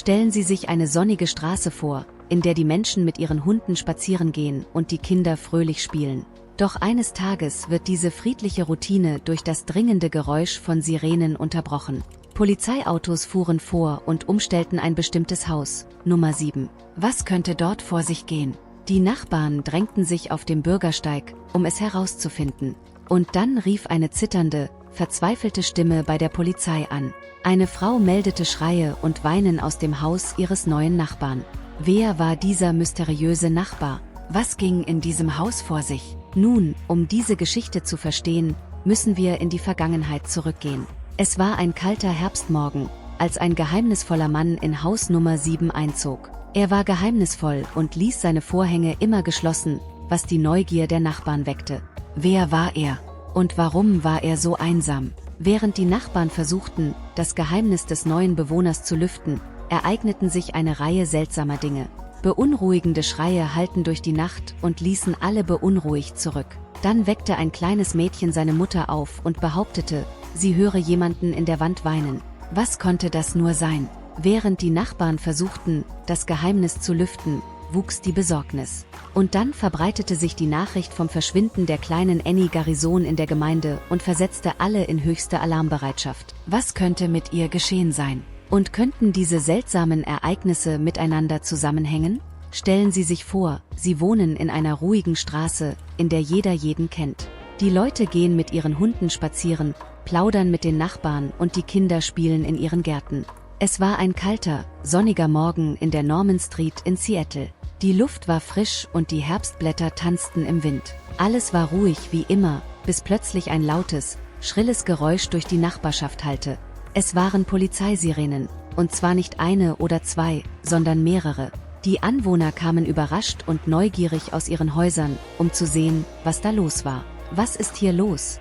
Stellen Sie sich eine sonnige Straße vor, in der die Menschen mit ihren Hunden spazieren gehen und die Kinder fröhlich spielen. Doch eines Tages wird diese friedliche Routine durch das dringende Geräusch von Sirenen unterbrochen. Polizeiautos fuhren vor und umstellten ein bestimmtes Haus, Nummer 7. Was könnte dort vor sich gehen? Die Nachbarn drängten sich auf dem Bürgersteig, um es herauszufinden. Und dann rief eine zitternde, verzweifelte Stimme bei der Polizei an. Eine Frau meldete Schreie und Weinen aus dem Haus ihres neuen Nachbarn. Wer war dieser mysteriöse Nachbar? Was ging in diesem Haus vor sich? Nun, um diese Geschichte zu verstehen, müssen wir in die Vergangenheit zurückgehen. Es war ein kalter Herbstmorgen, als ein geheimnisvoller Mann in Haus Nummer 7 einzog. Er war geheimnisvoll und ließ seine Vorhänge immer geschlossen, was die Neugier der Nachbarn weckte. Wer war er? Und warum war er so einsam? Während die Nachbarn versuchten, das Geheimnis des neuen Bewohners zu lüften, ereigneten sich eine Reihe seltsamer Dinge. Beunruhigende Schreie hallten durch die Nacht und ließen alle beunruhigt zurück. Dann weckte ein kleines Mädchen seine Mutter auf und behauptete, sie höre jemanden in der Wand weinen. Was konnte das nur sein? Während die Nachbarn versuchten, das Geheimnis zu lüften, wuchs die Besorgnis. Und dann verbreitete sich die Nachricht vom Verschwinden der kleinen Annie Garrison in der Gemeinde und versetzte alle in höchste Alarmbereitschaft. Was könnte mit ihr geschehen sein? Und könnten diese seltsamen Ereignisse miteinander zusammenhängen? Stellen Sie sich vor, Sie wohnen in einer ruhigen Straße, in der jeder jeden kennt. Die Leute gehen mit ihren Hunden spazieren, plaudern mit den Nachbarn und die Kinder spielen in ihren Gärten. Es war ein kalter, sonniger Morgen in der Norman Street in Seattle. Die Luft war frisch und die Herbstblätter tanzten im Wind. Alles war ruhig wie immer, bis plötzlich ein lautes, schrilles Geräusch durch die Nachbarschaft hallte. Es waren Polizeisirenen, und zwar nicht eine oder zwei, sondern mehrere. Die Anwohner kamen überrascht und neugierig aus ihren Häusern, um zu sehen, was da los war. Was ist hier los?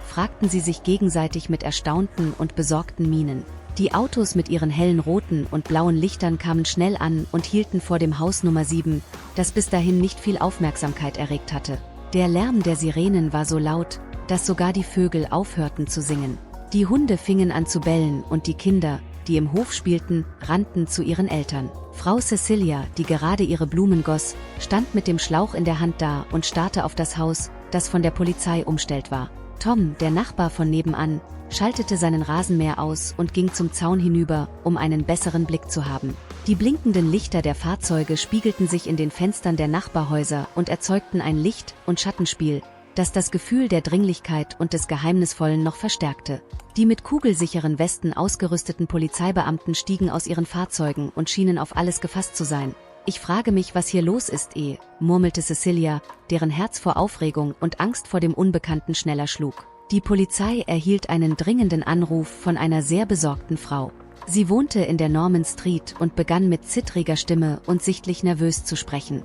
Fragten sie sich gegenseitig mit erstaunten und besorgten Mienen. Die Autos mit ihren hellen roten und blauen Lichtern kamen schnell an und hielten vor dem Haus Nummer 7, das bis dahin nicht viel Aufmerksamkeit erregt hatte. Der Lärm der Sirenen war so laut, dass sogar die Vögel aufhörten zu singen. Die Hunde fingen an zu bellen und die Kinder, die im Hof spielten, rannten zu ihren Eltern. Frau Cecilia, die gerade ihre Blumen goss, stand mit dem Schlauch in der Hand da und starrte auf das Haus, das von der Polizei umstellt war. Tom, der Nachbar von nebenan, schaltete seinen Rasenmäher aus und ging zum Zaun hinüber, um einen besseren Blick zu haben. Die blinkenden Lichter der Fahrzeuge spiegelten sich in den Fenstern der Nachbarhäuser und erzeugten ein Licht- und Schattenspiel, das das Gefühl der Dringlichkeit und des Geheimnisvollen noch verstärkte. Die mit kugelsicheren Westen ausgerüsteten Polizeibeamten stiegen aus ihren Fahrzeugen und schienen auf alles gefasst zu sein. »Ich frage mich, was hier los ist, murmelte Cecilia, deren Herz vor Aufregung und Angst vor dem Unbekannten schneller schlug. Die Polizei erhielt einen dringenden Anruf von einer sehr besorgten Frau. Sie wohnte in der Norman Street und begann mit zittriger Stimme und sichtlich nervös zu sprechen.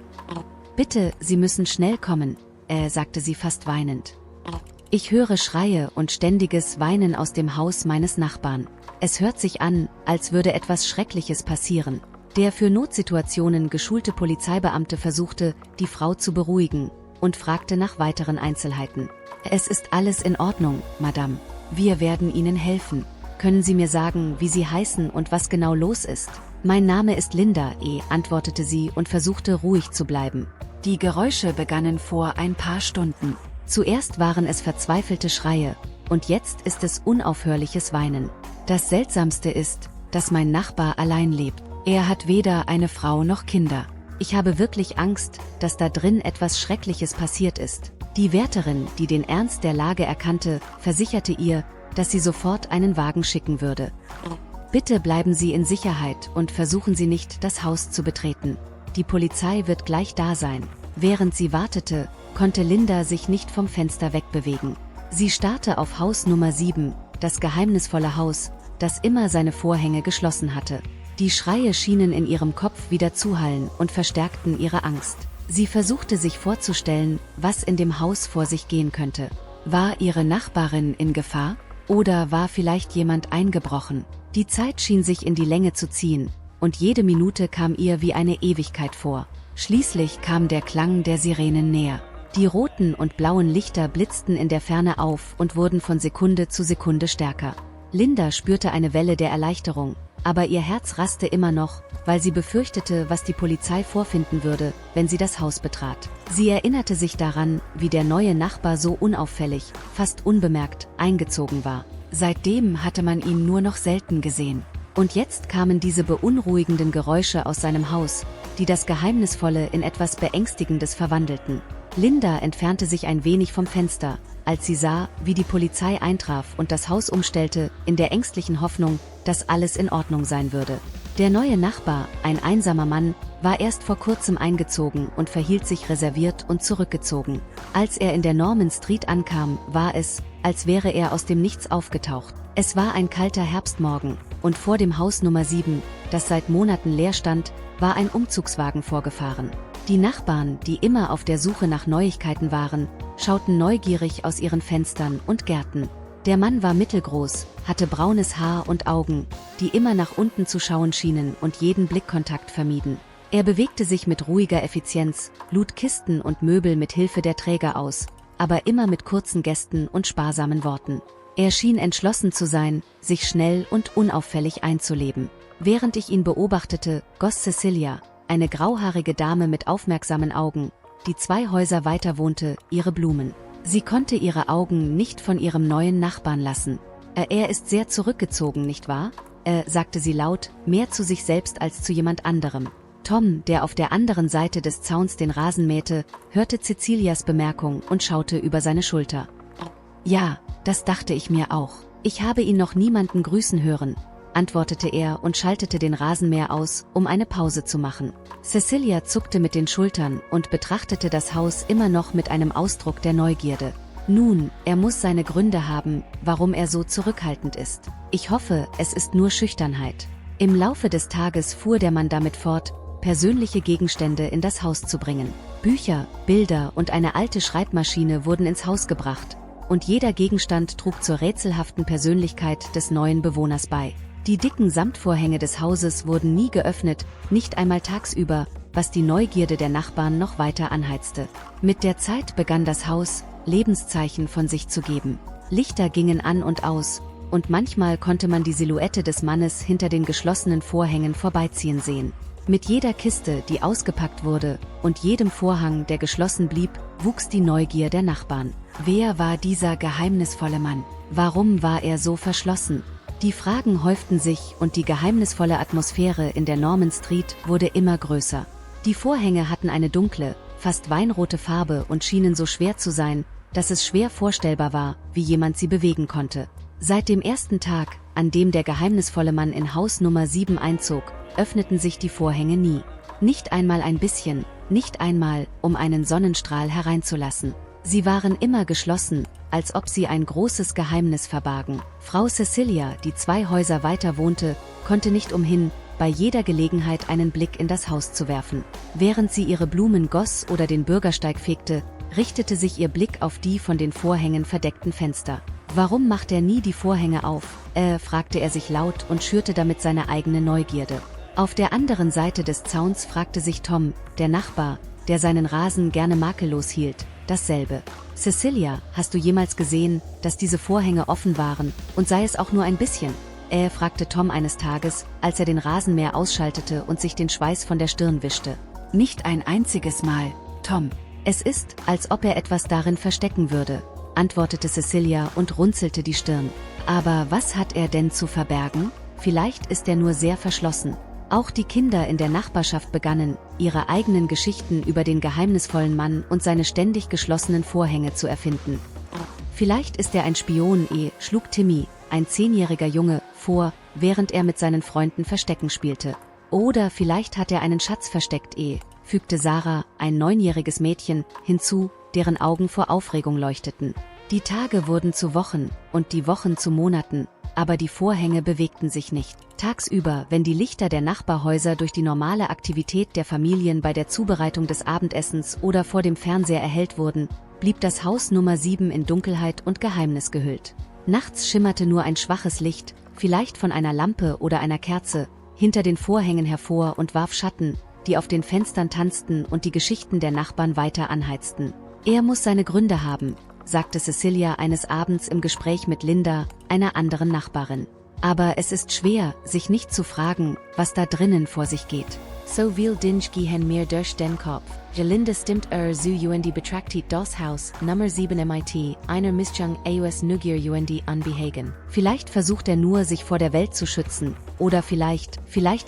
»Bitte, Sie müssen schnell kommen«, sagte sie fast weinend. »Ich höre Schreie und ständiges Weinen aus dem Haus meines Nachbarn. Es hört sich an, als würde etwas Schreckliches passieren.« Der für Notsituationen geschulte Polizeibeamte versuchte, die Frau zu beruhigen, und fragte nach weiteren Einzelheiten. »Es ist alles in Ordnung, Madame. Wir werden Ihnen helfen. Können Sie mir sagen, wie Sie heißen und was genau los ist?« »Mein Name ist Linda, antwortete sie und versuchte ruhig zu bleiben. Die Geräusche begannen vor ein paar Stunden. Zuerst waren es verzweifelte Schreie, und jetzt ist es unaufhörliches Weinen. Das Seltsamste ist, dass mein Nachbar allein lebt. Er hat weder eine Frau noch Kinder. Ich habe wirklich Angst, dass da drin etwas Schreckliches passiert ist.« Die Wärterin, die den Ernst der Lage erkannte, versicherte ihr, dass sie sofort einen Wagen schicken würde. »Bitte bleiben Sie in Sicherheit und versuchen Sie nicht, das Haus zu betreten. Die Polizei wird gleich da sein.« Während sie wartete, konnte Linda sich nicht vom Fenster wegbewegen. Sie starrte auf Haus Nummer 7, das geheimnisvolle Haus, das immer seine Vorhänge geschlossen hatte. Die Schreie schienen in ihrem Kopf wieder zu hallen und verstärkten ihre Angst. Sie versuchte sich vorzustellen, was in dem Haus vor sich gehen könnte. War ihre Nachbarin in Gefahr? Oder war vielleicht jemand eingebrochen? Die Zeit schien sich in die Länge zu ziehen, und jede Minute kam ihr wie eine Ewigkeit vor. Schließlich kam der Klang der Sirenen näher. Die roten und blauen Lichter blitzten in der Ferne auf und wurden von Sekunde zu Sekunde stärker. Linda spürte eine Welle der Erleichterung, aber ihr Herz raste immer noch, weil sie befürchtete, was die Polizei vorfinden würde, wenn sie das Haus betrat. Sie erinnerte sich daran, wie der neue Nachbar so unauffällig, fast unbemerkt, eingezogen war. Seitdem hatte man ihn nur noch selten gesehen. Und jetzt kamen diese beunruhigenden Geräusche aus seinem Haus, die das Geheimnisvolle in etwas Beängstigendes verwandelten. Linda entfernte sich ein wenig vom Fenster, als sie sah, wie die Polizei eintraf und das Haus umstellte, in der ängstlichen Hoffnung, dass alles in Ordnung sein würde. Der neue Nachbar, ein einsamer Mann, war erst vor kurzem eingezogen und verhielt sich reserviert und zurückgezogen. Als er in der Norman Street ankam, war es, als wäre er aus dem Nichts aufgetaucht. Es war ein kalter Herbstmorgen, und vor dem Haus Nummer 7, das seit Monaten leer stand, war ein Umzugswagen vorgefahren. Die Nachbarn, die immer auf der Suche nach Neuigkeiten waren, schauten neugierig aus ihren Fenstern und Gärten. Der Mann war mittelgroß, hatte braunes Haar und Augen, die immer nach unten zu schauen schienen und jeden Blickkontakt vermieden. Er bewegte sich mit ruhiger Effizienz, lud Kisten und Möbel mit Hilfe der Träger aus, aber immer mit kurzen Gesten und sparsamen Worten. Er schien entschlossen zu sein, sich schnell und unauffällig einzuleben. Während ich ihn beobachtete, goss Cecilia, eine grauhaarige Dame mit aufmerksamen Augen, die 2 Häuser weiter wohnte, ihre Blumen. Sie konnte ihre Augen nicht von ihrem neuen Nachbarn lassen. Er ist sehr zurückgezogen, nicht wahr? Sagte sie laut, mehr zu sich selbst als zu jemand anderem. Tom, der auf der anderen Seite des Zauns den Rasen mähte, hörte Cecilias Bemerkung und schaute über seine Schulter. Ja, das dachte ich mir auch. Ich habe ihn noch niemanden grüßen hören, antwortete er und schaltete den Rasenmäher aus, um eine Pause zu machen. Cecilia zuckte mit den Schultern und betrachtete das Haus immer noch mit einem Ausdruck der Neugierde. Nun, er muss seine Gründe haben, warum er so zurückhaltend ist. Ich hoffe, es ist nur Schüchternheit. Im Laufe des Tages fuhr der Mann damit fort, persönliche Gegenstände in das Haus zu bringen. Bücher, Bilder und eine alte Schreibmaschine wurden ins Haus gebracht, und jeder Gegenstand trug zur rätselhaften Persönlichkeit des neuen Bewohners bei. Die dicken Samtvorhänge des Hauses wurden nie geöffnet, nicht einmal tagsüber, was die Neugierde der Nachbarn noch weiter anheizte. Mit der Zeit begann das Haus, Lebenszeichen von sich zu geben. Lichter gingen an und aus, und manchmal konnte man die Silhouette des Mannes hinter den geschlossenen Vorhängen vorbeiziehen sehen. Mit jeder Kiste, die ausgepackt wurde, und jedem Vorhang, der geschlossen blieb, wuchs die Neugier der Nachbarn. Wer war dieser geheimnisvolle Mann? Warum war er so verschlossen? Die Fragen häuften sich und die geheimnisvolle Atmosphäre in der Norman Street wurde immer größer. Die Vorhänge hatten eine dunkle, fast weinrote Farbe und schienen so schwer zu sein, dass es schwer vorstellbar war, wie jemand sie bewegen konnte. Seit dem ersten Tag, an dem der geheimnisvolle Mann in Haus Nummer 7 einzog, öffneten sich die Vorhänge nie. Nicht einmal ein bisschen, nicht einmal, um einen Sonnenstrahl hereinzulassen. Sie waren immer geschlossen, als ob sie ein großes Geheimnis verbargen. Frau Cecilia, die 2 Häuser weiter wohnte, konnte nicht umhin, bei jeder Gelegenheit einen Blick in das Haus zu werfen. Während sie ihre Blumen goss oder den Bürgersteig fegte, richtete sich ihr Blick auf die von den Vorhängen verdeckten Fenster. »Warum macht er nie die Vorhänge auf?« fragte er sich laut und schürte damit seine eigene Neugierde. Auf der anderen Seite des Zauns fragte sich Tom, der Nachbar, der seinen Rasen gerne makellos hielt, dasselbe. »Cecilia, hast du jemals gesehen, dass diese Vorhänge offen waren, und sei es auch nur ein bisschen?« fragte Tom eines Tages, als er den Rasenmäher ausschaltete und sich den Schweiß von der Stirn wischte. »Nicht ein einziges Mal, Tom. Es ist, als ob er etwas darin verstecken würde«, antwortete Cecilia und runzelte die Stirn. »Aber was hat er denn zu verbergen? Vielleicht ist er nur sehr verschlossen.« Auch die Kinder in der Nachbarschaft begannen, ihre eigenen Geschichten über den geheimnisvollen Mann und seine ständig geschlossenen Vorhänge zu erfinden. »Vielleicht ist er ein Spion«, schlug Timmy, ein 10-jähriger Junge, vor, während er mit seinen Freunden Verstecken spielte. »Oder vielleicht hat er einen Schatz versteckt«, fügte Sarah, ein 9-jähriges Mädchen, hinzu, deren Augen vor Aufregung leuchteten. Die Tage wurden zu Wochen und die Wochen zu Monaten, aber die Vorhänge bewegten sich nicht. Tagsüber, wenn die Lichter der Nachbarhäuser durch die normale Aktivität der Familien bei der Zubereitung des Abendessens oder vor dem Fernseher erhellt wurden, blieb das Haus Nummer 7 in Dunkelheit und Geheimnis gehüllt. Nachts schimmerte nur ein schwaches Licht, vielleicht von einer Lampe oder einer Kerze, hinter den Vorhängen hervor und warf Schatten, die auf den Fenstern tanzten und die Geschichten der Nachbarn weiter anheizten. »Er muss seine Gründe haben«, sagte Cecilia eines Abends im Gespräch mit Linda, einer anderen Nachbarin. Aber es ist schwer, sich nicht zu fragen, was da drinnen vor sich geht. So viel Dinge gehen mir durch den Kopf. Gelinde stimmt zu und betrachtet das Haus, Nummer 7 MIT, einer Mischung aus Nugier und Unbehagen. Vielleicht versucht er nur, sich vor der Welt zu schützen, oder vielleicht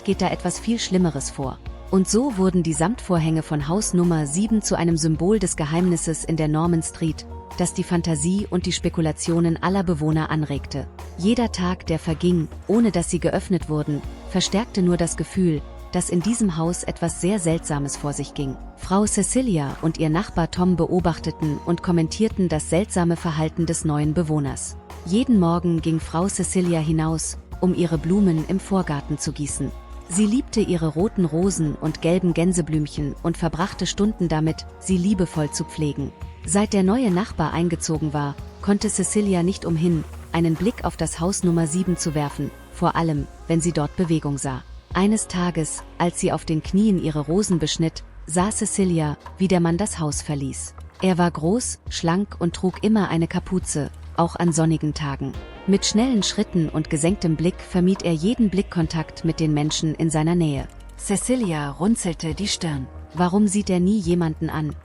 geht da etwas viel Schlimmeres vor. Und so wurden die Samtvorhänge von Haus Nummer 7 zu einem Symbol des Geheimnisses in der Norman Street, das die Fantasie und die Spekulationen aller Bewohner anregte. Jeder Tag, der verging, ohne dass sie geöffnet wurden, verstärkte nur das Gefühl, dass in diesem Haus etwas sehr Seltsames vor sich ging. Frau Cecilia und ihr Nachbar Tom beobachteten und kommentierten das seltsame Verhalten des neuen Bewohners. Jeden Morgen ging Frau Cecilia hinaus, um ihre Blumen im Vorgarten zu gießen. Sie liebte ihre roten Rosen und gelben Gänseblümchen und verbrachte Stunden damit, sie liebevoll zu pflegen. Seit der neue Nachbar eingezogen war, konnte Cecilia nicht umhin, einen Blick auf das Haus Nummer 7 zu werfen, vor allem, wenn sie dort Bewegung sah. Eines Tages, als sie auf den Knien ihre Rosen beschnitt, sah Cecilia, wie der Mann das Haus verließ. Er war groß, schlank und trug immer eine Kapuze, auch an sonnigen Tagen. Mit schnellen Schritten und gesenktem Blick vermied er jeden Blickkontakt mit den Menschen in seiner Nähe. Cecilia runzelte die Stirn. Warum sieht er nie jemanden an?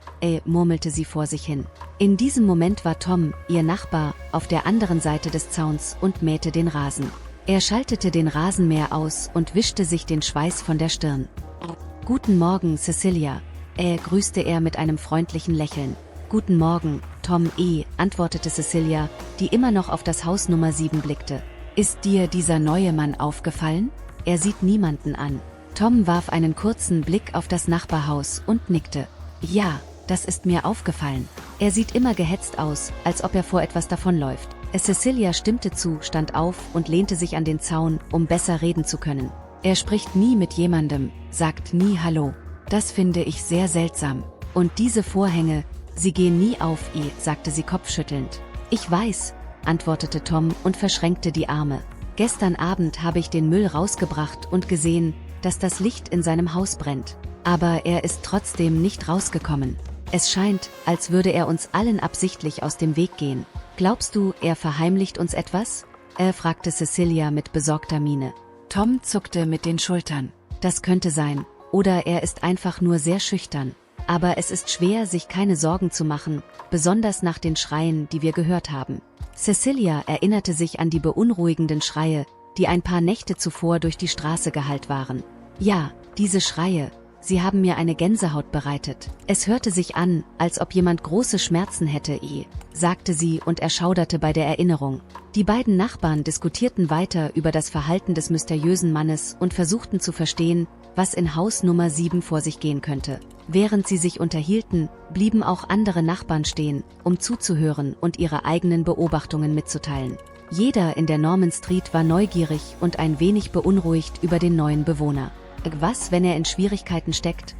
Murmelte sie vor sich hin. In diesem Moment war Tom, ihr Nachbar, auf der anderen Seite des Zauns und mähte den Rasen. Er schaltete den Rasenmäher aus und wischte sich den Schweiß von der Stirn. »Guten Morgen, Cecilia«, grüßte er mit einem freundlichen Lächeln. »Guten Morgen, Tom«, antwortete Cecilia, die immer noch auf das Haus Nummer 7 blickte. »Ist dir dieser neue Mann aufgefallen? Er sieht niemanden an.« Tom warf einen kurzen Blick auf das Nachbarhaus und nickte. »Ja, das ist mir aufgefallen. Er sieht immer gehetzt aus, als ob er vor etwas davonläuft.« Cecilia stimmte zu, stand auf und lehnte sich an den Zaun, um besser reden zu können. »Er spricht nie mit jemandem, sagt nie Hallo. Das finde ich sehr seltsam. Und diese Vorhänge, sie gehen nie auf«, sagte sie kopfschüttelnd. »Ich weiß«, antwortete Tom und verschränkte die Arme. »Gestern Abend habe ich den Müll rausgebracht und gesehen, dass das Licht in seinem Haus brennt. Aber er ist trotzdem nicht rausgekommen. Es scheint, als würde er uns allen absichtlich aus dem Weg gehen. Glaubst du, er verheimlicht uns etwas?« fragte Cecilia mit besorgter Miene. Tom zuckte mit den Schultern. Das könnte sein, oder er ist einfach nur sehr schüchtern. Aber es ist schwer, sich keine Sorgen zu machen, besonders nach den Schreien, die wir gehört haben. Cecilia erinnerte sich an die beunruhigenden Schreie, die ein paar Nächte zuvor durch die Straße gehallt waren. Ja, diese Schreie, sie haben mir eine Gänsehaut bereitet. Es hörte sich an, als ob jemand große Schmerzen hätte, sagte sie und erschauderte bei der Erinnerung. Die beiden Nachbarn diskutierten weiter über das Verhalten des mysteriösen Mannes und versuchten zu verstehen, was in Haus Nummer 7 vor sich gehen könnte. Während sie sich unterhielten, blieben auch andere Nachbarn stehen, um zuzuhören und ihre eigenen Beobachtungen mitzuteilen. Jeder in der Norman Street war neugierig und ein wenig beunruhigt über den neuen Bewohner. Was, wenn er in Schwierigkeiten steckt?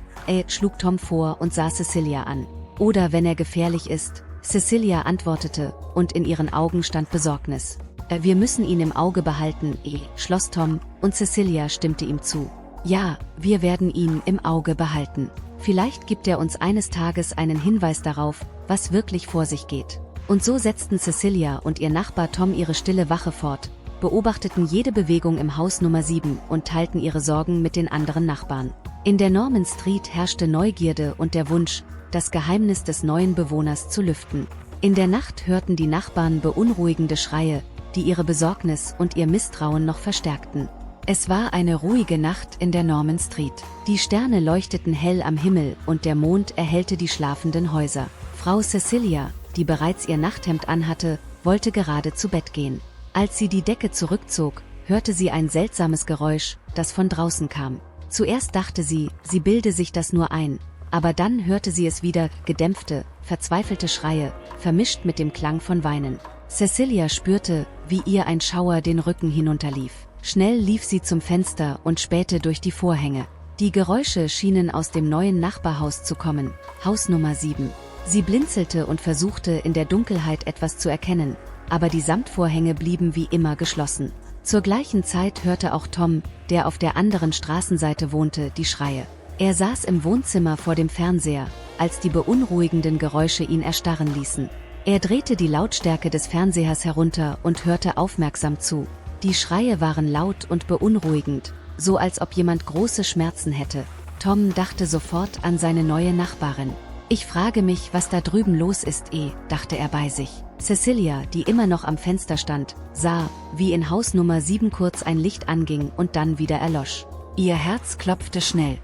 Schlug Tom vor und sah Cecilia an. Oder wenn er gefährlich ist? Cecilia antwortete, und in ihren Augen stand Besorgnis. Wir müssen ihn im Auge behalten, schloss Tom, und Cecilia stimmte ihm zu. Ja, wir werden ihn im Auge behalten. Vielleicht gibt er uns eines Tages einen Hinweis darauf, was wirklich vor sich geht. Und so setzten Cecilia und ihr Nachbar Tom ihre stille Wache fort, beobachteten jede Bewegung im Haus Nummer 7 und teilten ihre Sorgen mit den anderen Nachbarn. In der Norman Street herrschte Neugierde und der Wunsch, das Geheimnis des neuen Bewohners zu lüften. In der Nacht hörten die Nachbarn beunruhigende Schreie, die ihre Besorgnis und ihr Misstrauen noch verstärkten. Es war eine ruhige Nacht in der Norman Street. Die Sterne leuchteten hell am Himmel und der Mond erhellte die schlafenden Häuser. Frau Cecilia, die bereits ihr Nachthemd anhatte, wollte gerade zu Bett gehen. Als sie die Decke zurückzog, hörte sie ein seltsames Geräusch, das von draußen kam. Zuerst dachte sie, sie bilde sich das nur ein, aber dann hörte sie es wieder, gedämpfte, verzweifelte Schreie, vermischt mit dem Klang von Weinen. Cecilia spürte, wie ihr ein Schauer den Rücken hinunterlief. Schnell lief sie zum Fenster und spähte durch die Vorhänge. Die Geräusche schienen aus dem neuen Nachbarhaus zu kommen, Haus Nummer 7. Sie blinzelte und versuchte in der Dunkelheit etwas zu erkennen, aber die Samtvorhänge blieben wie immer geschlossen. Zur gleichen Zeit hörte auch Tom, der auf der anderen Straßenseite wohnte, die Schreie. Er saß im Wohnzimmer vor dem Fernseher, als die beunruhigenden Geräusche ihn erstarren ließen. Er drehte die Lautstärke des Fernsehers herunter und hörte aufmerksam zu. Die Schreie waren laut und beunruhigend, so als ob jemand große Schmerzen hätte. Tom dachte sofort an seine neue Nachbarin. Ich frage mich, was da drüben los ist, dachte er bei sich. Cecilia, die immer noch am Fenster stand, sah, wie in Haus Nummer 7 kurz ein Licht anging und dann wieder erlosch. Ihr Herz klopfte schnell.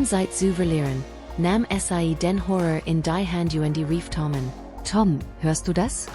Seit zuverlieren. Nam sai den Horror in die Handu und die Rief Tommen. Tom, hörst du das?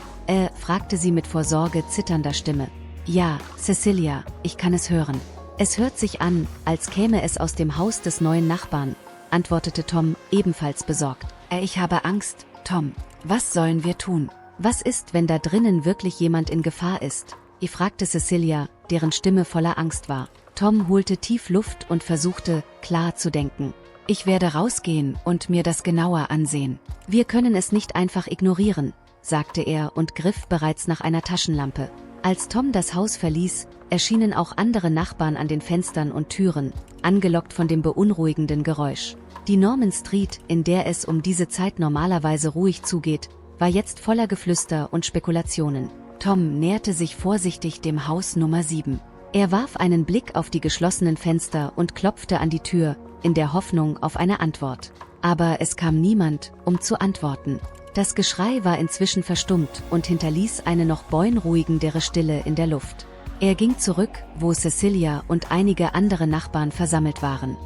Fragte sie mit vor Sorge zitternder Stimme. Ja, Cecilia, ich kann es hören. Es hört sich an, als käme es aus dem Haus des neuen Nachbarn, antwortete Tom, ebenfalls besorgt. Ich habe Angst, Tom. Was sollen wir tun? Was ist, wenn da drinnen wirklich jemand in Gefahr ist? Fragte Cecilia, deren Stimme voller Angst war. Tom holte tief Luft und versuchte, klar zu denken. Ich werde rausgehen und mir das genauer ansehen. Wir können es nicht einfach ignorieren, sagte er und griff bereits nach einer Taschenlampe. Als Tom das Haus verließ, erschienen auch andere Nachbarn an den Fenstern und Türen, angelockt von dem beunruhigenden Geräusch. Die Norman Street, in der es um diese Zeit normalerweise ruhig zugeht, war jetzt voller Geflüster und Spekulationen. Tom näherte sich vorsichtig dem Haus Nummer 7. Er warf einen Blick auf die geschlossenen Fenster und klopfte an die Tür, in der Hoffnung auf eine Antwort. Aber es kam niemand, um zu antworten. Das Geschrei war inzwischen verstummt und hinterließ eine noch beunruhigendere Stille in der Luft. Er ging zurück, wo Cecilia und einige andere Nachbarn versammelt waren.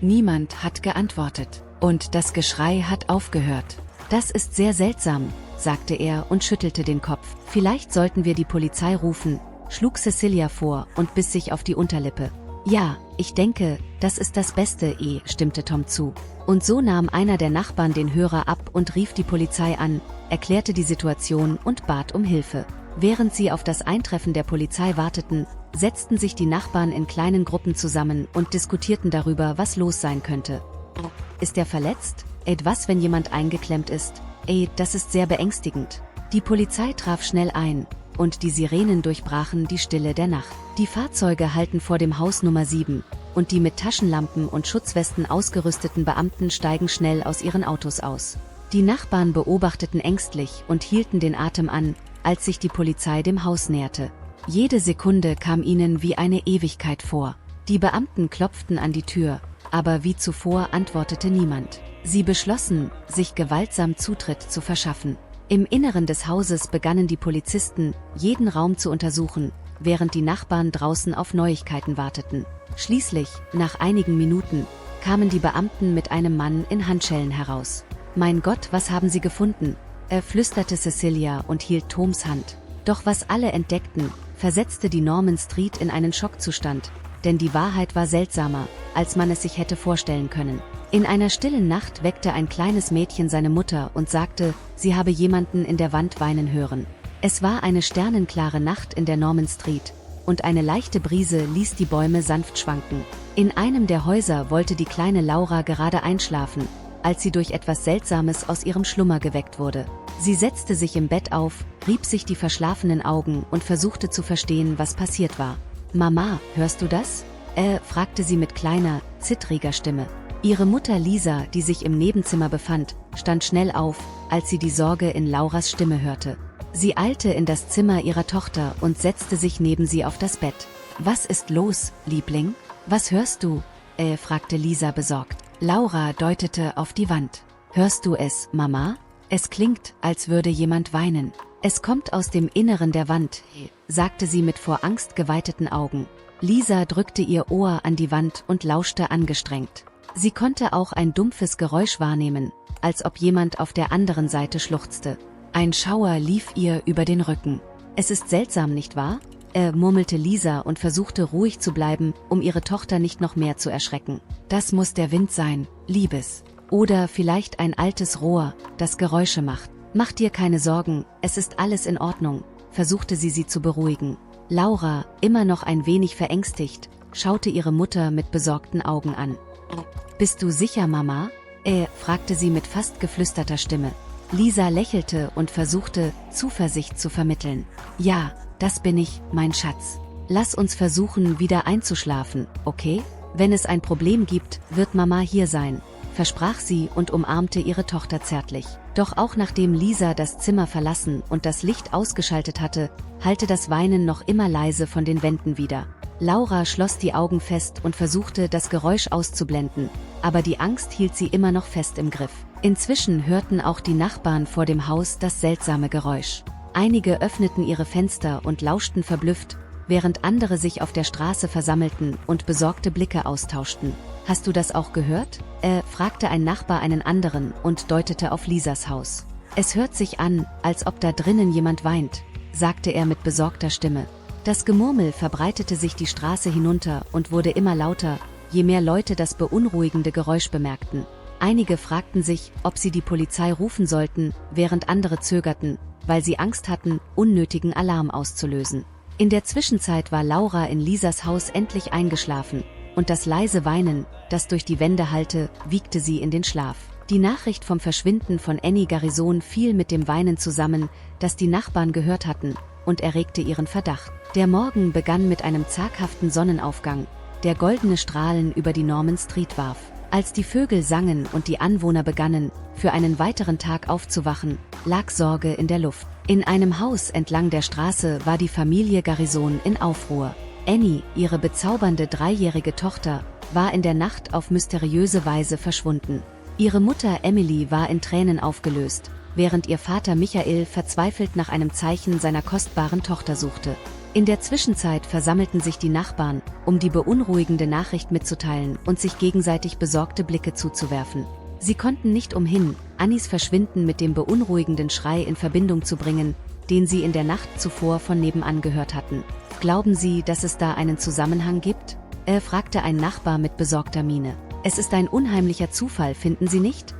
Niemand hat geantwortet. Und das Geschrei hat aufgehört. Das ist sehr seltsam, sagte er und schüttelte den Kopf. Vielleicht sollten wir die Polizei rufen, schlug Cecilia vor und biss sich auf die Unterlippe. Ja, ich denke, das ist das Beste, stimmte Tom zu. Und so nahm einer der Nachbarn den Hörer ab und rief die Polizei an, erklärte die Situation und bat um Hilfe. Während sie auf das Eintreffen der Polizei warteten, setzten sich die Nachbarn in kleinen Gruppen zusammen und diskutierten darüber, was los sein könnte. Ist er verletzt? Was, wenn jemand eingeklemmt ist? Das ist sehr beängstigend. Die Polizei traf schnell ein, und die Sirenen durchbrachen die Stille der Nacht. Die Fahrzeuge halten vor dem Haus Nummer 7, und die mit Taschenlampen und Schutzwesten ausgerüsteten Beamten steigen schnell aus ihren Autos aus. Die Nachbarn beobachteten ängstlich und hielten den Atem an, als sich die Polizei dem Haus näherte. Jede Sekunde kam ihnen wie eine Ewigkeit vor. Die Beamten klopften an die Tür, aber wie zuvor antwortete niemand. Sie beschlossen, sich gewaltsam Zutritt zu verschaffen. Im Inneren des Hauses begannen die Polizisten, jeden Raum zu untersuchen, während die Nachbarn draußen auf Neuigkeiten warteten. Schließlich, nach einigen Minuten, kamen die Beamten mit einem Mann in Handschellen heraus. »Mein Gott, was haben Sie gefunden?« flüsterte Cecilia und hielt Toms Hand. Doch was alle entdeckten, versetzte die Norman Street in einen Schockzustand, denn die Wahrheit war seltsamer, als man es sich hätte vorstellen können. In einer stillen Nacht weckte ein kleines Mädchen seine Mutter und sagte, sie habe jemanden in der Wand weinen hören. Es war eine sternenklare Nacht in der Norman Street, und eine leichte Brise ließ die Bäume sanft schwanken. In einem der Häuser wollte die kleine Laura gerade einschlafen, als sie durch etwas Seltsames aus ihrem Schlummer geweckt wurde. Sie setzte sich im Bett auf, rieb sich die verschlafenen Augen und versuchte zu verstehen, was passiert war. »Mama, hörst du das?« fragte sie mit kleiner, zittriger Stimme. Ihre Mutter Lisa, die sich im Nebenzimmer befand, stand schnell auf, als sie die Sorge in Lauras Stimme hörte. Sie eilte in das Zimmer ihrer Tochter und setzte sich neben sie auf das Bett. »Was ist los, Liebling? Was hörst du?« fragte Lisa besorgt. Laura deutete auf die Wand. »Hörst du es, Mama? Es klingt, als würde jemand weinen. Es kommt aus dem Inneren der Wand«, sagte sie mit vor Angst geweiteten Augen. Lisa drückte ihr Ohr an die Wand und lauschte angestrengt. Sie konnte auch ein dumpfes Geräusch wahrnehmen, als ob jemand auf der anderen Seite schluchzte. Ein Schauer lief ihr über den Rücken. »Es ist seltsam, nicht wahr?« murmelte Lisa und versuchte ruhig zu bleiben, um ihre Tochter nicht noch mehr zu erschrecken. »Das muss der Wind sein, Liebes. Oder vielleicht ein altes Rohr, das Geräusche macht. Mach dir keine Sorgen, es ist alles in Ordnung«, versuchte sie zu beruhigen. Laura, immer noch ein wenig verängstigt, schaute ihre Mutter mit besorgten Augen an. »Bist du sicher, Mama?« fragte sie mit fast geflüsterter Stimme. Lisa lächelte und versuchte, Zuversicht zu vermitteln. »Ja, das bin ich, mein Schatz. Lass uns versuchen, wieder einzuschlafen, okay? Wenn es ein Problem gibt, wird Mama hier sein«, versprach sie und umarmte ihre Tochter zärtlich. Doch auch nachdem Lisa das Zimmer verlassen und das Licht ausgeschaltet hatte, hallte das Weinen noch immer leise von den Wänden wieder. Laura schloss die Augen fest und versuchte, das Geräusch auszublenden, aber die Angst hielt sie immer noch fest im Griff. Inzwischen hörten auch die Nachbarn vor dem Haus das seltsame Geräusch. Einige öffneten ihre Fenster und lauschten verblüfft, während andere sich auf der Straße versammelten und besorgte Blicke austauschten. »Hast du das auch gehört?« fragte ein Nachbar einen anderen und deutete auf Lisas Haus. »Es hört sich an, als ob da drinnen jemand weint«, sagte er mit besorgter Stimme. Das Gemurmel verbreitete sich die Straße hinunter und wurde immer lauter, je mehr Leute das beunruhigende Geräusch bemerkten. Einige fragten sich, ob sie die Polizei rufen sollten, während andere zögerten, weil sie Angst hatten, unnötigen Alarm auszulösen. In der Zwischenzeit war Laura in Lisas Haus endlich eingeschlafen, und das leise Weinen, das durch die Wände hallte, wiegte sie in den Schlaf. Die Nachricht vom Verschwinden von Annie Garrison fiel mit dem Weinen zusammen, das die Nachbarn gehört hatten, und erregte ihren Verdacht. Der Morgen begann mit einem zaghaften Sonnenaufgang, der goldene Strahlen über die Norman Street warf. Als die Vögel sangen und die Anwohner begannen, für einen weiteren Tag aufzuwachen, lag Sorge in der Luft. In einem Haus entlang der Straße war die Familie Garrison in Aufruhr. Annie, ihre bezaubernde 3-jährige Tochter, war in der Nacht auf mysteriöse Weise verschwunden. Ihre Mutter Emily war in Tränen aufgelöst, während ihr Vater Michael verzweifelt nach einem Zeichen seiner kostbaren Tochter suchte. In der Zwischenzeit versammelten sich die Nachbarn, um die beunruhigende Nachricht mitzuteilen und sich gegenseitig besorgte Blicke zuzuwerfen. Sie konnten nicht umhin, Annies Verschwinden mit dem beunruhigenden Schrei in Verbindung zu bringen, den sie in der Nacht zuvor von nebenan gehört hatten. »Glauben Sie, dass es da einen Zusammenhang gibt?« fragte ein Nachbar mit besorgter Miene. »Es ist ein unheimlicher Zufall, finden Sie nicht?«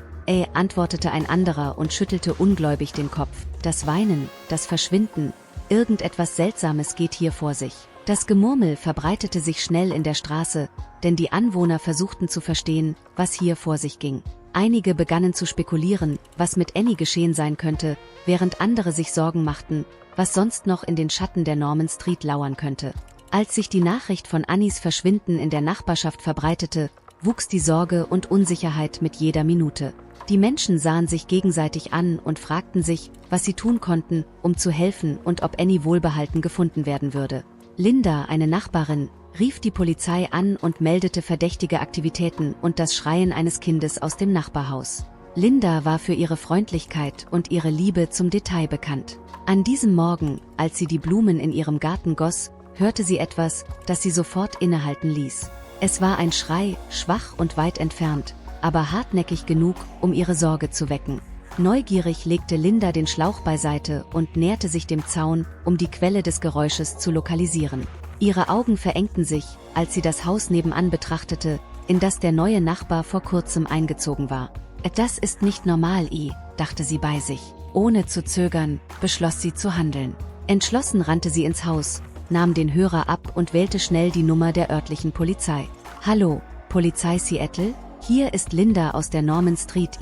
antwortete ein anderer und schüttelte ungläubig den Kopf. »Das Weinen, das Verschwinden, irgendetwas Seltsames geht hier vor sich.« Das Gemurmel verbreitete sich schnell in der Straße, denn die Anwohner versuchten zu verstehen, was hier vor sich ging. Einige begannen zu spekulieren, was mit Annie geschehen sein könnte, während andere sich Sorgen machten, was sonst noch in den Schatten der Norman Street lauern könnte. Als sich die Nachricht von Annies Verschwinden in der Nachbarschaft verbreitete, wuchs die Sorge und Unsicherheit mit jeder Minute. Die Menschen sahen sich gegenseitig an und fragten sich, was sie tun konnten, um zu helfen und ob Annie wohlbehalten gefunden werden würde. Linda, eine Nachbarin, rief die Polizei an und meldete verdächtige Aktivitäten und das Schreien eines Kindes aus dem Nachbarhaus. Linda war für ihre Freundlichkeit und ihre Liebe zum Detail bekannt. An diesem Morgen, als sie die Blumen in ihrem Garten goss, hörte sie etwas, das sie sofort innehalten ließ. Es war ein Schrei, schwach und weit entfernt, aber hartnäckig genug, um ihre Sorge zu wecken. Neugierig legte Linda den Schlauch beiseite und näherte sich dem Zaun, um die Quelle des Geräusches zu lokalisieren. Ihre Augen verengten sich, als sie das Haus nebenan betrachtete, in das der neue Nachbar vor kurzem eingezogen war. »Das ist nicht normal, dachte sie bei sich. Ohne zu zögern, beschloss sie zu handeln. Entschlossen rannte sie ins Haus, nahm den Hörer ab und wählte schnell die Nummer der örtlichen Polizei. »Hallo, Polizei Seattle? Hier ist Linda aus der Norman Street,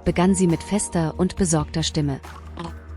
begann sie mit fester und besorgter Stimme.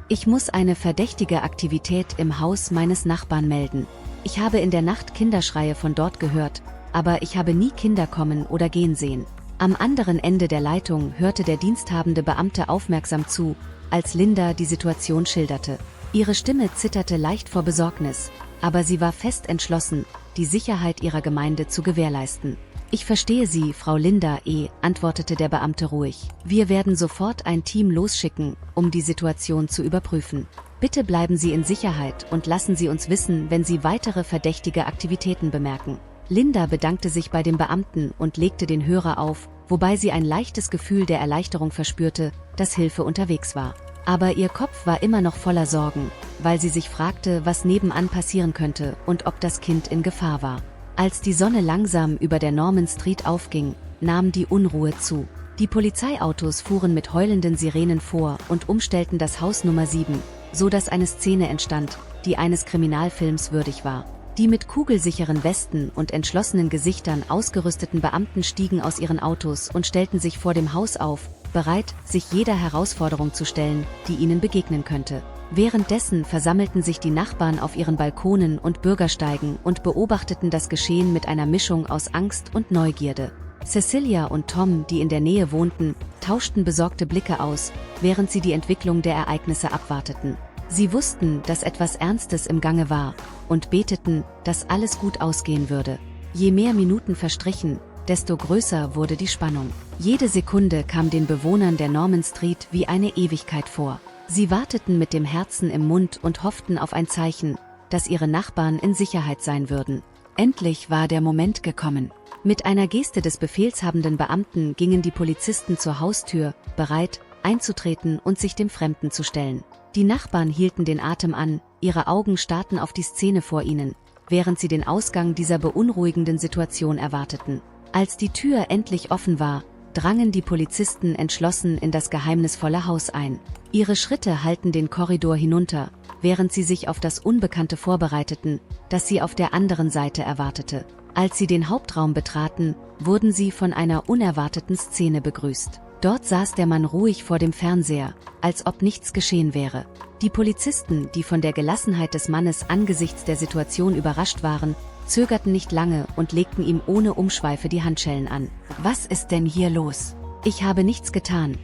»Ich muss eine verdächtige Aktivität im Haus meines Nachbarn melden. Ich habe in der Nacht Kinderschreie von dort gehört, aber ich habe nie Kinder kommen oder gehen sehen.« Am anderen Ende der Leitung hörte der diensthabende Beamte aufmerksam zu, als Linda die Situation schilderte. Ihre Stimme zitterte leicht vor Besorgnis, aber sie war fest entschlossen, die Sicherheit ihrer Gemeinde zu gewährleisten. »Ich verstehe Sie, Frau Linda, antwortete der Beamte ruhig. »Wir werden sofort ein Team losschicken, um die Situation zu überprüfen. Bitte bleiben Sie in Sicherheit und lassen Sie uns wissen, wenn Sie weitere verdächtige Aktivitäten bemerken.« Linda bedankte sich bei dem Beamten und legte den Hörer auf, wobei sie ein leichtes Gefühl der Erleichterung verspürte, dass Hilfe unterwegs war. Aber ihr Kopf war immer noch voller Sorgen, weil sie sich fragte, was nebenan passieren könnte und ob das Kind in Gefahr war. Als die Sonne langsam über der Norman Street aufging, nahm die Unruhe zu. Die Polizeiautos fuhren mit heulenden Sirenen vor und umstellten das Haus Nummer 7, so dass eine Szene entstand, die eines Kriminalfilms würdig war. Die mit kugelsicheren Westen und entschlossenen Gesichtern ausgerüsteten Beamten stiegen aus ihren Autos und stellten sich vor dem Haus auf, bereit, sich jeder Herausforderung zu stellen, die ihnen begegnen könnte. Währenddessen versammelten sich die Nachbarn auf ihren Balkonen und Bürgersteigen und beobachteten das Geschehen mit einer Mischung aus Angst und Neugierde. Cecilia und Tom, die in der Nähe wohnten, tauschten besorgte Blicke aus, während sie die Entwicklung der Ereignisse abwarteten. Sie wussten, dass etwas Ernstes im Gange war, und beteten, dass alles gut ausgehen würde. Je mehr Minuten verstrichen, desto größer wurde die Spannung. Jede Sekunde kam den Bewohnern der Norman Street wie eine Ewigkeit vor. Sie warteten mit dem Herzen im Mund und hofften auf ein Zeichen, dass ihre Nachbarn in Sicherheit sein würden. Endlich war der Moment gekommen. Mit einer Geste des befehlshabenden Beamten gingen die Polizisten zur Haustür, bereit, einzutreten und sich dem Fremden zu stellen. Die Nachbarn hielten den Atem an, ihre Augen starrten auf die Szene vor ihnen, während sie den Ausgang dieser beunruhigenden Situation erwarteten. Als die Tür endlich offen war, drangen die Polizisten entschlossen in das geheimnisvolle Haus ein. Ihre Schritte hallten den Korridor hinunter, während sie sich auf das Unbekannte vorbereiteten, das sie auf der anderen Seite erwartete. Als sie den Hauptraum betraten, wurden sie von einer unerwarteten Szene begrüßt. Dort saß der Mann ruhig vor dem Fernseher, als ob nichts geschehen wäre. Die Polizisten, die von der Gelassenheit des Mannes angesichts der Situation überrascht waren, zögerten nicht lange und legten ihm ohne Umschweife die Handschellen an. »Was ist denn hier los? Ich habe nichts getan«,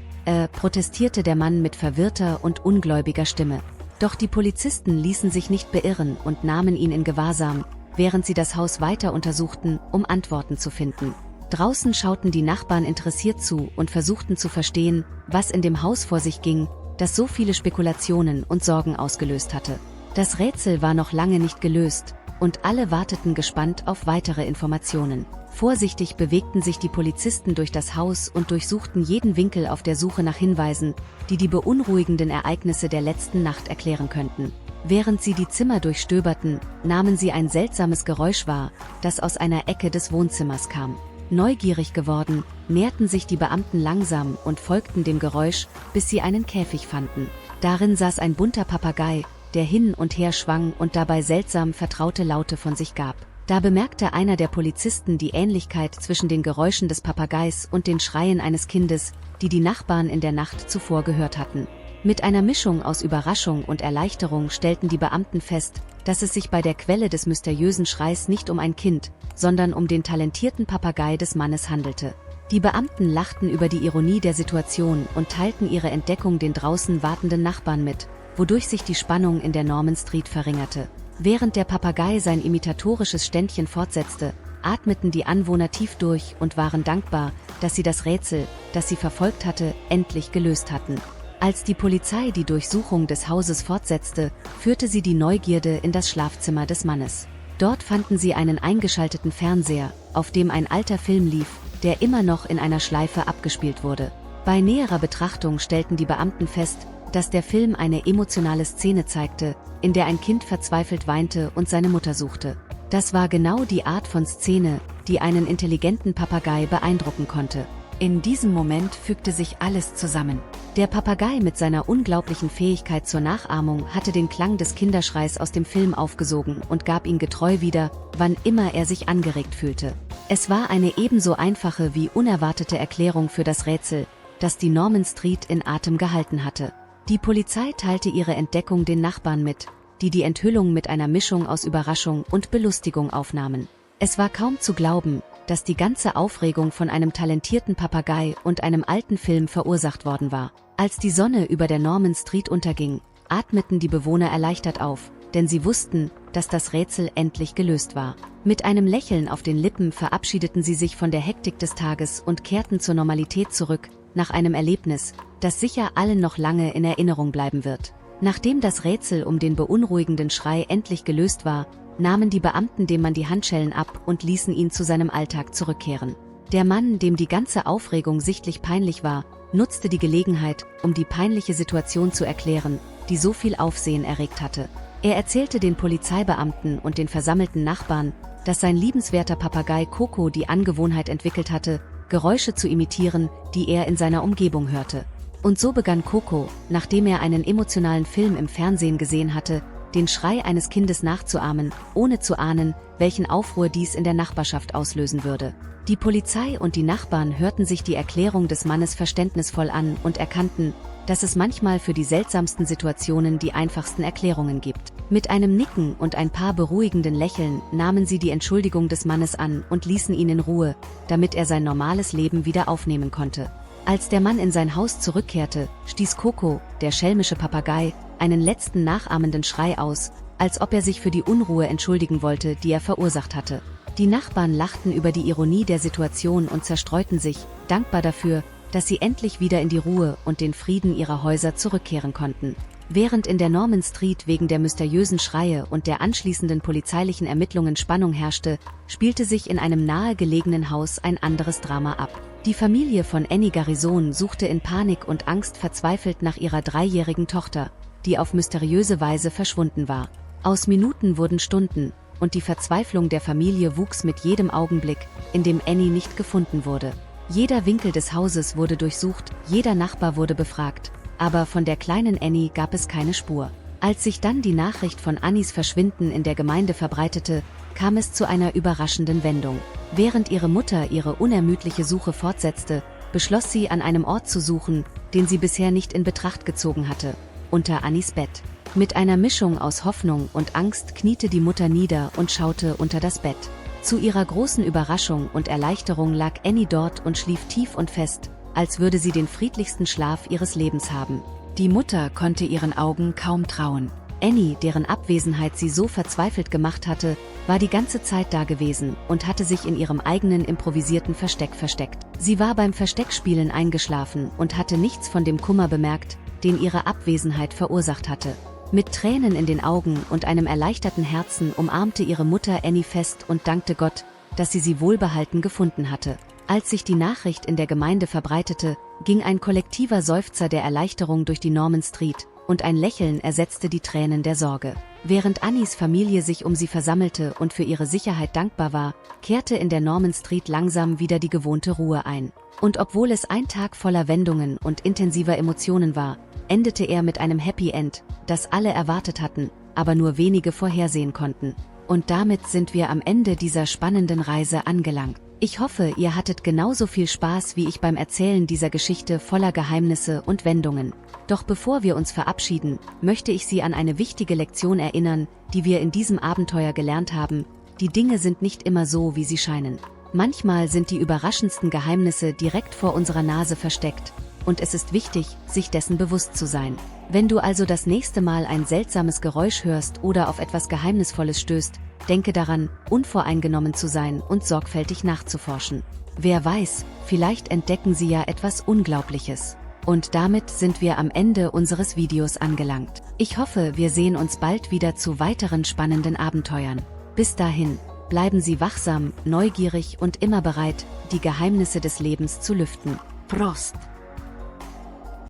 protestierte der Mann mit verwirrter und ungläubiger Stimme. Doch die Polizisten ließen sich nicht beirren und nahmen ihn in Gewahrsam, während sie das Haus weiter untersuchten, um Antworten zu finden. Draußen schauten die Nachbarn interessiert zu und versuchten zu verstehen, was in dem Haus vor sich ging, das so viele Spekulationen und Sorgen ausgelöst hatte. Das Rätsel war noch lange nicht gelöst, und alle warteten gespannt auf weitere Informationen. Vorsichtig bewegten sich die Polizisten durch das Haus und durchsuchten jeden Winkel auf der Suche nach Hinweisen, die die beunruhigenden Ereignisse der letzten Nacht erklären könnten. Während sie die Zimmer durchstöberten, nahmen sie ein seltsames Geräusch wahr, das aus einer Ecke des Wohnzimmers kam. Neugierig geworden, näherten sich die Beamten langsam und folgten dem Geräusch, bis sie einen Käfig fanden. Darin saß ein bunter Papagei, der hin und her schwang und dabei seltsam vertraute Laute von sich gab. Da bemerkte einer der Polizisten die Ähnlichkeit zwischen den Geräuschen des Papageis und den Schreien eines Kindes, die die Nachbarn in der Nacht zuvor gehört hatten. Mit einer Mischung aus Überraschung und Erleichterung stellten die Beamten fest, dass es sich bei der Quelle des mysteriösen Schreis nicht um ein Kind, sondern um den talentierten Papagei des Mannes handelte. Die Beamten lachten über die Ironie der Situation und teilten ihre Entdeckung den draußen wartenden Nachbarn mit, wodurch sich die Spannung in der Norman Street verringerte. Während der Papagei sein imitatorisches Ständchen fortsetzte, atmeten die Anwohner tief durch und waren dankbar, dass sie das Rätsel, das sie verfolgt hatte, endlich gelöst hatten. Als die Polizei die Durchsuchung des Hauses fortsetzte, führte sie die Neugierde in das Schlafzimmer des Mannes. Dort fanden sie einen eingeschalteten Fernseher, auf dem ein alter Film lief, der immer noch in einer Schleife abgespielt wurde. Bei näherer Betrachtung stellten die Beamten fest, dass der Film eine emotionale Szene zeigte, in der ein Kind verzweifelt weinte und seine Mutter suchte. Das war genau die Art von Szene, die einen intelligenten Papagei beeindrucken konnte. In diesem Moment fügte sich alles zusammen. Der Papagei mit seiner unglaublichen Fähigkeit zur Nachahmung hatte den Klang des Kinderschreis aus dem Film aufgesogen und gab ihn getreu wieder, wann immer er sich angeregt fühlte. Es war eine ebenso einfache wie unerwartete Erklärung für das Rätsel, das die Norman Street in Atem gehalten hatte. Die Polizei teilte ihre Entdeckung den Nachbarn mit, die die Enthüllung mit einer Mischung aus Überraschung und Belustigung aufnahmen. Es war kaum zu glauben, dass die ganze Aufregung von einem talentierten Papagei und einem alten Film verursacht worden war. Als die Sonne über der Norman Street unterging, atmeten die Bewohner erleichtert auf, denn sie wussten, dass das Rätsel endlich gelöst war. Mit einem Lächeln auf den Lippen verabschiedeten sie sich von der Hektik des Tages und kehrten zur Normalität zurück, nach einem Erlebnis, das sicher allen noch lange in Erinnerung bleiben wird. Nachdem das Rätsel um den beunruhigenden Schrei endlich gelöst war, nahmen die Beamten dem Mann die Handschellen ab und ließen ihn zu seinem Alltag zurückkehren. Der Mann, dem die ganze Aufregung sichtlich peinlich war, nutzte die Gelegenheit, um die peinliche Situation zu erklären, die so viel Aufsehen erregt hatte. Er erzählte den Polizeibeamten und den versammelten Nachbarn, dass sein liebenswerter Papagei Coco die Angewohnheit entwickelt hatte, Geräusche zu imitieren, die er in seiner Umgebung hörte. Und so begann Coco, nachdem er einen emotionalen Film im Fernsehen gesehen hatte, den Schrei eines Kindes nachzuahmen, ohne zu ahnen, welchen Aufruhr dies in der Nachbarschaft auslösen würde. Die Polizei und die Nachbarn hörten sich die Erklärung des Mannes verständnisvoll an und erkannten, dass es manchmal für die seltsamsten Situationen die einfachsten Erklärungen gibt. Mit einem Nicken und ein paar beruhigenden Lächeln nahmen sie die Entschuldigung des Mannes an und ließen ihn in Ruhe, damit er sein normales Leben wieder aufnehmen konnte. Als der Mann in sein Haus zurückkehrte, stieß Coco, der schelmische Papagei, einen letzten nachahmenden Schrei aus, als ob er sich für die Unruhe entschuldigen wollte, die er verursacht hatte. Die Nachbarn lachten über die Ironie der Situation und zerstreuten sich, dankbar dafür, dass sie endlich wieder in die Ruhe und den Frieden ihrer Häuser zurückkehren konnten. Während in der Norman Street wegen der mysteriösen Schreie und der anschließenden polizeilichen Ermittlungen Spannung herrschte, spielte sich in einem nahegelegenen Haus ein anderes Drama ab. Die Familie von Annie Garrison suchte in Panik und Angst verzweifelt nach ihrer 3-jährigen Tochter, die auf mysteriöse Weise verschwunden war. Aus Minuten wurden Stunden, und die Verzweiflung der Familie wuchs mit jedem Augenblick, in dem Annie nicht gefunden wurde. Jeder Winkel des Hauses wurde durchsucht, jeder Nachbar wurde befragt, aber von der kleinen Annie gab es keine Spur. Als sich dann die Nachricht von Annies Verschwinden in der Gemeinde verbreitete, kam es zu einer überraschenden Wendung. Während ihre Mutter ihre unermüdliche Suche fortsetzte, beschloss sie, an einem Ort zu suchen, den sie bisher nicht in Betracht gezogen hatte: unter Annies Bett. Mit einer Mischung aus Hoffnung und Angst kniete die Mutter nieder und schaute unter das Bett. Zu ihrer großen Überraschung und Erleichterung lag Annie dort und schlief tief und fest, als würde sie den friedlichsten Schlaf ihres Lebens haben. Die Mutter konnte ihren Augen kaum trauen. Annie, deren Abwesenheit sie so verzweifelt gemacht hatte, war die ganze Zeit da gewesen und hatte sich in ihrem eigenen improvisierten Versteck versteckt. Sie war beim Versteckspielen eingeschlafen und hatte nichts von dem Kummer bemerkt, den ihre Abwesenheit verursacht hatte. Mit Tränen in den Augen und einem erleichterten Herzen umarmte ihre Mutter Annie fest und dankte Gott, dass sie wohlbehalten gefunden hatte. Als sich die Nachricht in der Gemeinde verbreitete, ging ein kollektiver Seufzer der Erleichterung durch die Norman Street, und ein Lächeln ersetzte die Tränen der Sorge. Während Annies Familie sich um sie versammelte und für ihre Sicherheit dankbar war, kehrte in der Norman Street langsam wieder die gewohnte Ruhe ein. Und obwohl es ein Tag voller Wendungen und intensiver Emotionen war, endete er mit einem Happy End, das alle erwartet hatten, aber nur wenige vorhersehen konnten. Und damit sind wir am Ende dieser spannenden Reise angelangt. Ich hoffe, ihr hattet genauso viel Spaß wie ich beim Erzählen dieser Geschichte voller Geheimnisse und Wendungen. Doch bevor wir uns verabschieden, möchte ich Sie an eine wichtige Lektion erinnern, die wir in diesem Abenteuer gelernt haben: Die Dinge sind nicht immer so, wie sie scheinen. Manchmal sind die überraschendsten Geheimnisse direkt vor unserer Nase versteckt, und es ist wichtig, sich dessen bewusst zu sein. Wenn du also das nächste Mal ein seltsames Geräusch hörst oder auf etwas Geheimnisvolles stößt, denke daran, unvoreingenommen zu sein und sorgfältig nachzuforschen. Wer weiß, vielleicht entdecken Sie ja etwas Unglaubliches. Und damit sind wir am Ende unseres Videos angelangt. Ich hoffe, wir sehen uns bald wieder zu weiteren spannenden Abenteuern. Bis dahin, bleiben Sie wachsam, neugierig und immer bereit, die Geheimnisse des Lebens zu lüften. Prost!